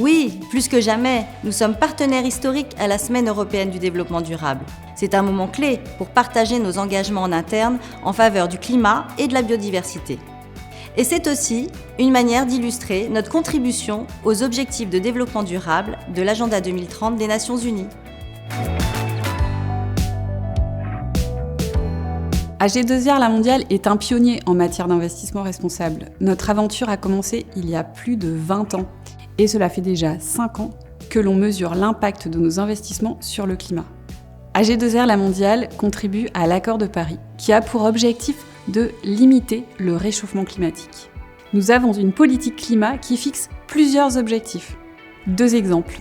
Oui, plus que jamais, nous sommes partenaires historiques à la Semaine européenne du développement durable. C'est un moment clé pour partager nos engagements en interne en faveur du climat et de la biodiversité. Et c'est aussi une manière d'illustrer notre contribution aux objectifs de développement durable de l'Agenda 2030 des Nations Unies. AG2R La Mondiale est un pionnier en matière d'investissement responsable. Notre aventure a commencé il y a plus de 20 ans. Et cela fait déjà 5 ans que l'on mesure l'impact de nos investissements sur le climat. AG2R La Mondiale contribue à l'Accord de Paris, qui a pour objectif de limiter le réchauffement climatique. Nous avons une politique climat qui fixe plusieurs objectifs. 2 exemples.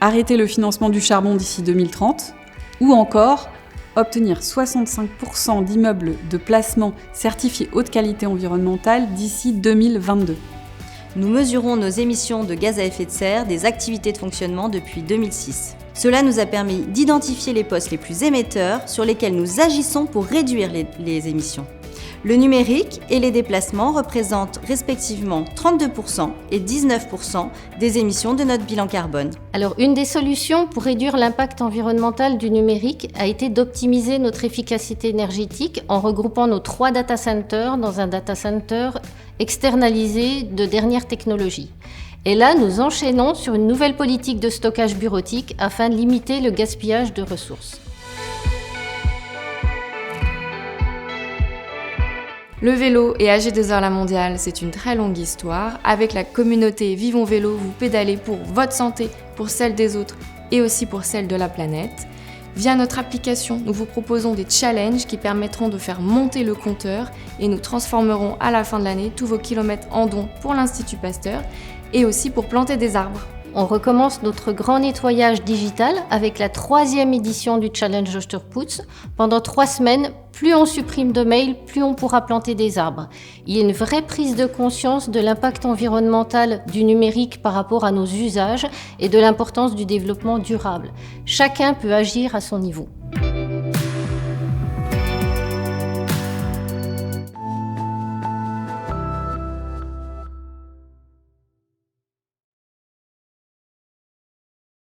Arrêter le financement du charbon d'ici 2030, ou encore obtenir 65% d'immeubles de placement certifiés haute qualité environnementale d'ici 2022. Nous mesurons nos émissions de gaz à effet de serre des activités de fonctionnement depuis 2006. Cela nous a permis d'identifier les postes les plus émetteurs sur lesquels nous agissons pour réduire les émissions. Le numérique et les déplacements représentent respectivement 32% et 19% des émissions de notre bilan carbone. Alors, une des solutions pour réduire l'impact environnemental du numérique a été d'optimiser notre efficacité énergétique en regroupant nos 3 data centers dans un data center externalisé de dernière technologie. Et là, nous enchaînons sur une nouvelle politique de stockage bureautique afin de limiter le gaspillage de ressources. Le vélo et AG2R La Mondiale, c'est une très longue histoire. Avec la communauté Vivons Vélo, vous pédalez pour votre santé, pour celle des autres et aussi pour celle de la planète. Via notre application, nous vous proposons des challenges qui permettront de faire monter le compteur et nous transformerons à la fin de l'année tous vos kilomètres en dons pour l'Institut Pasteur et aussi pour planter des arbres. On recommence notre grand nettoyage digital avec la 3e édition du Challenge Osterputz. Pendant 3 semaines, plus on supprime de mails, plus on pourra planter des arbres. Il y a une vraie prise de conscience de l'impact environnemental du numérique par rapport à nos usages et de l'importance du développement durable. Chacun peut agir à son niveau.